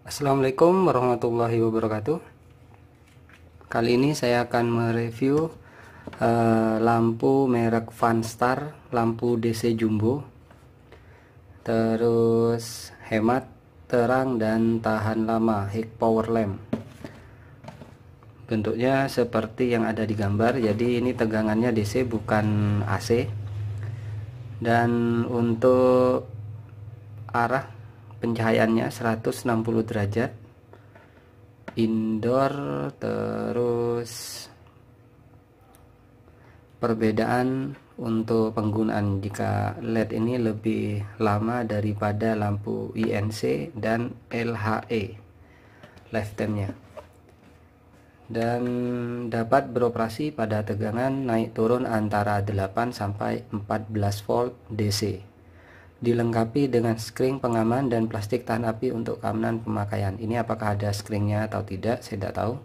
Assalamualaikum warahmatullahi wabarakatuh. Kali ini saya akan mereview lampu merek Vanstar, lampu DC Jumbo. Terus hemat, terang dan tahan lama, high power lamp. Bentuknya seperti yang ada di gambar. Jadi ini tegangannya DC bukan AC. Dan untuk arah pencahayaannya 160 derajat indoor. Terus perbedaan untuk penggunaan, jika LED ini lebih lama daripada lampu INC dan LHE lifetime-nya, dan dapat beroperasi pada tegangan naik turun antara 8 sampai 14 volt DC. Dilengkapi dengan skring pengaman dan plastik tahan api untuk keamanan pemakaian. Ini apakah ada skringnya atau tidak, saya tidak tahu.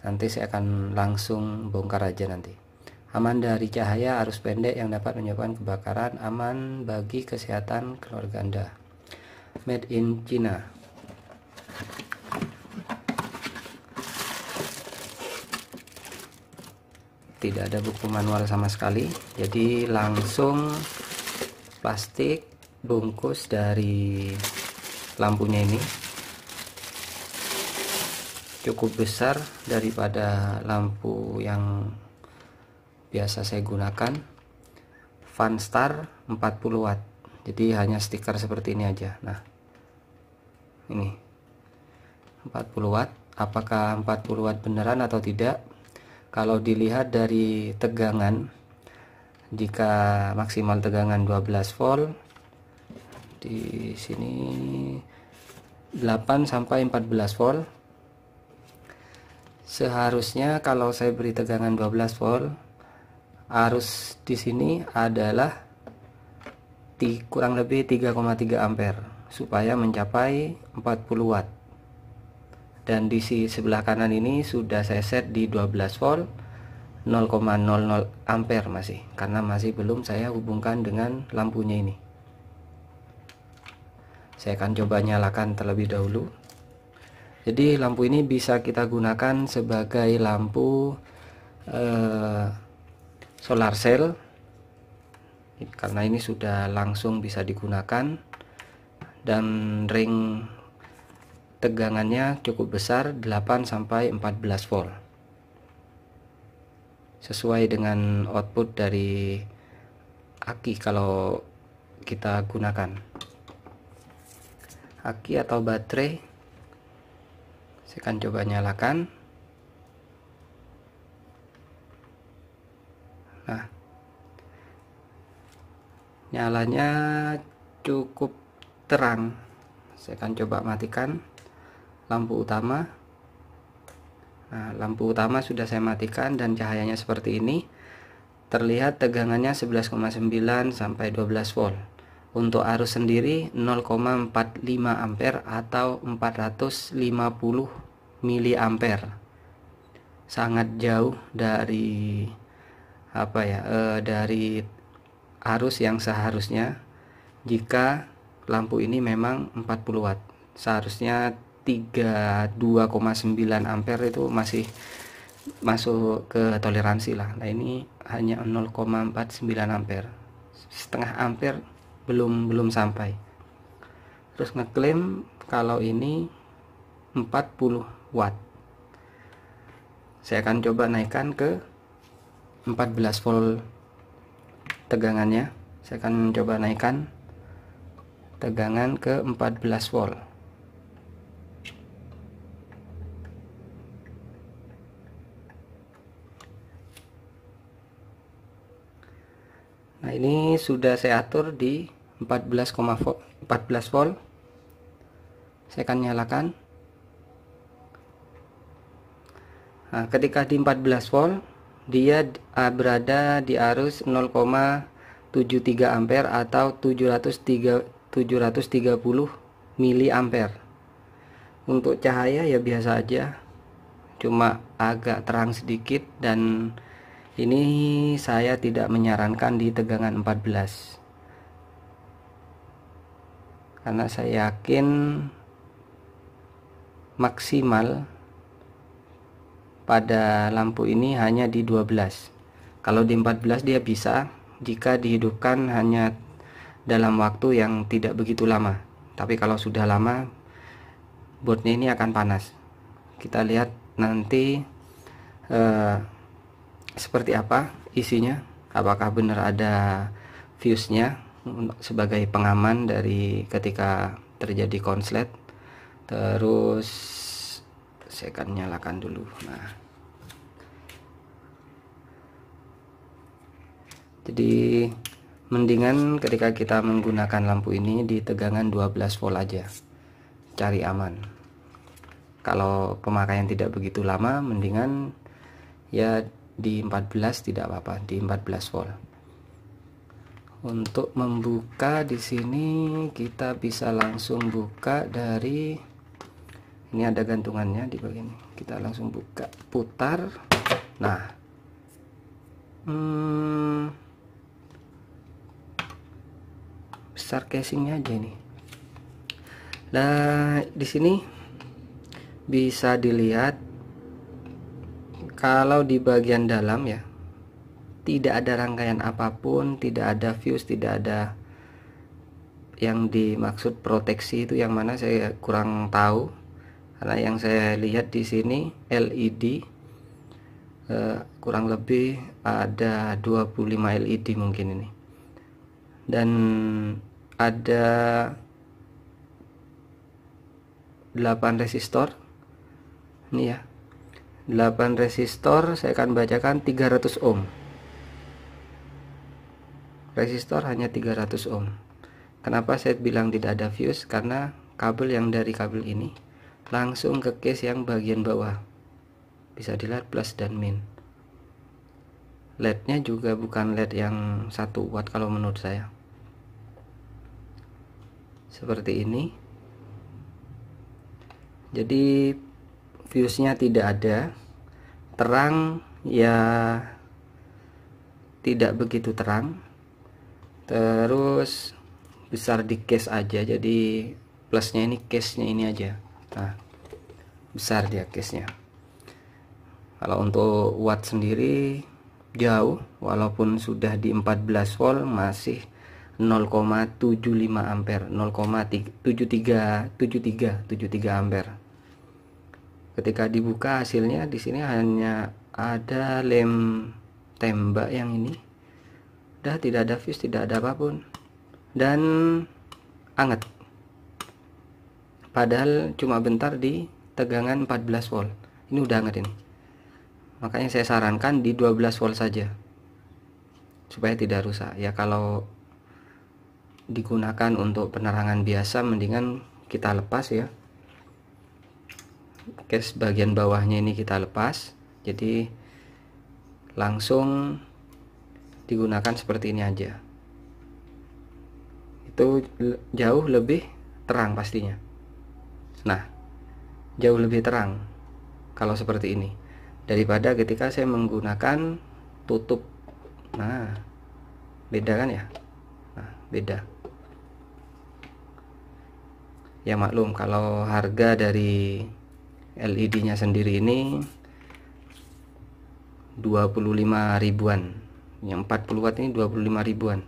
Nanti saya akan langsung bongkar aja nanti. Aman dari cahaya, arus pendek yang dapat menyebabkan kebakaran, aman bagi kesehatan keluarga Anda. Made in China. Tidak ada buku manual sama sekali, jadi langsung plastik bungkus dari lampunya ini cukup besar daripada lampu yang biasa saya gunakan. Vanstar 40 watt, jadi hanya stiker seperti ini aja. Nah, ini 40 watt. Apakah 40 watt beneran atau tidak? Kalau dilihat dari tegangan, jika maksimal tegangan 12 volt, di sini 8 sampai 14 volt. Seharusnya kalau saya beri tegangan 12 volt, arus di sini adalah kurang lebih 3,3 ampere supaya mencapai 40 watt. Dan di sebelah kanan ini sudah saya set di 12 volt 0,00 ampere masih, karena masih belum saya hubungkan dengan lampunya ini. Saya akan coba nyalakan terlebih dahulu. Jadi lampu ini bisa kita gunakan sebagai lampu solar cell, karena ini sudah langsung bisa digunakan, dan ring tegangannya cukup besar, 8 sampai 14 volt. Sesuai dengan output dari aki kalau kita gunakan aki atau baterai. Saya akan coba nyalakan. Nah, nyalanya cukup terang. Saya akan coba matikan lampu utama. Nah, lampu utama sudah saya matikan dan cahayanya seperti ini. Terlihat tegangannya 11,9 sampai 12 volt. Untuk arus sendiri 0,45 ampere atau 450 miliampere. Sangat jauh dari dari arus yang seharusnya. Jika lampu ini memang 40 watt, seharusnya 32,9 ampere itu masih masuk ke toleransi lah. Nah, ini hanya 0,49 ampere, setengah ampere belum sampai. Terus ngeklaim kalau ini 40 watt. Saya akan coba naikkan ke 14 volt tegangannya. Saya akan coba naikkan tegangan ke 14 volt. Nah, ini sudah saya atur di 14 volt. Saya akan nyalakan. Nah, ketika di 14 volt, dia berada di arus 0,73 ampere atau 730 miliampere. Untuk cahaya ya biasa aja, cuma agak terang sedikit, dan ini saya tidak menyarankan di tegangan 14, karena saya yakin maksimal pada lampu ini hanya di 12. Kalau di 14 dia bisa jika dihidupkan hanya dalam waktu yang tidak begitu lama. Tapi kalau sudah lama, boardnya ini akan panas. Kita lihat nanti seperti apa isinya. Apakah benar ada fuse-nya sebagai pengaman dari ketika terjadi konslet. Terus saya akan nyalakan dulu. Nah, jadi mendingan ketika kita menggunakan lampu ini di tegangan 12 volt aja, cari aman. Kalau pemakaian tidak begitu lama, mendingan ya di 14 tidak apa-apa, di 14 volt. Untuk membuka di sini kita bisa langsung buka dari ini, ada gantungannya di bagian ini. Kita langsung buka, putar. Nah, besar casingnya aja ini. Nah, di sini bisa dilihat kalau di bagian dalam ya tidak ada rangkaian apapun, tidak ada fuse, tidak ada yang dimaksud proteksi itu yang mana saya kurang tahu, karena yang saya lihat di sini LED kurang lebih ada 25 LED mungkin ini, dan ada 8 resistor ini ya, 8 resistor. Saya akan bacakan 300 ohm. Resistor hanya 300 ohm. Kenapa saya bilang tidak ada fuse? Karena kabel yang dari kabel ini langsung ke case yang bagian bawah. Bisa dilihat plus dan min. LED-nya juga bukan LED yang 1 watt kalau menurut saya. Seperti ini. Jadi fuse-nya tidak ada. Terang ya tidak begitu terang. Terus besar di case aja, jadi plusnya ini case-nya ini aja. Nah, besar dia case-nya. Kalau untuk watt sendiri jauh, walaupun sudah di 14 volt masih 0,75 ampere, 0,73 ampere. Ketika dibuka hasilnya di sini hanya ada lem tembak yang ini. Udah tidak ada fuse, tidak ada apapun. Dan anget. Padahal cuma bentar di tegangan 14 volt. Ini udah anget ini. Makanya saya sarankan di 12 volt saja. Supaya tidak rusak. Ya kalau digunakan untuk penerangan biasa mendingan kita lepas ya. Case bagian bawahnya ini kita lepas. Jadi langsung digunakan seperti ini aja. Itu jauh lebih terang pastinya. Nah, jauh lebih terang kalau seperti ini daripada ketika saya menggunakan tutup. Nah, beda kan ya? Nah, beda. Ya maklum kalau harga dari LED-nya sendiri ini 25 ribuan. Yang 40 watt ini 25 ribuan.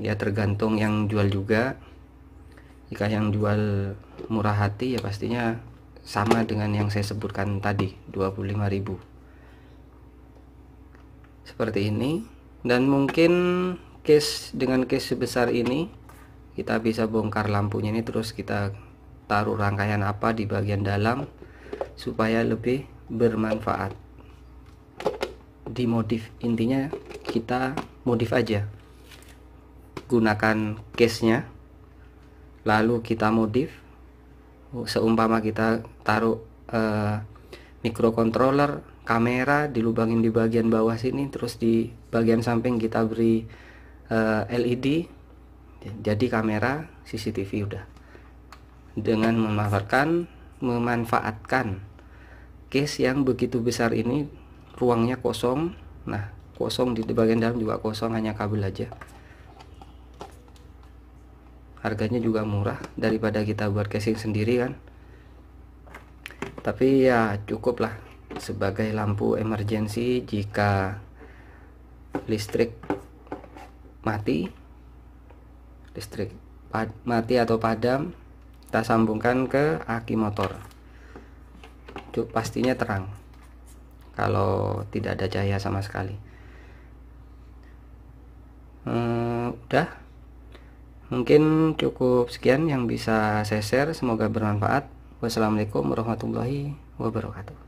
Ya tergantung yang jual juga. Jika yang jual murah hati ya pastinya sama dengan yang saya sebutkan tadi, 25.000. Seperti ini. Dan mungkin dengan case sebesar ini kita bisa bongkar lampunya ini, terus kita taruh rangkaian apa di bagian dalam supaya lebih bermanfaat. Dimodif, intinya kita modif aja, gunakan case nya lalu kita modif. Seumpama kita taruh microcontroller, kamera dilubangin di bagian bawah sini, terus di bagian samping kita beri LED, jadi kamera CCTV udah. Dengan memanfaatkan case yang begitu besar ini, ruangnya kosong. Nah, kosong di bagian dalam juga kosong, hanya kabel aja. Harganya juga murah daripada kita buat casing sendiri kan. Tapi ya cukup lah sebagai lampu emergency jika listrik mati, atau padam, kita sambungkan ke aki motor. Itu pastinya terang kalau tidak ada cahaya sama sekali. Udah, mungkin cukup sekian yang bisa saya share, semoga bermanfaat. Wassalamualaikum warahmatullahi wabarakatuh.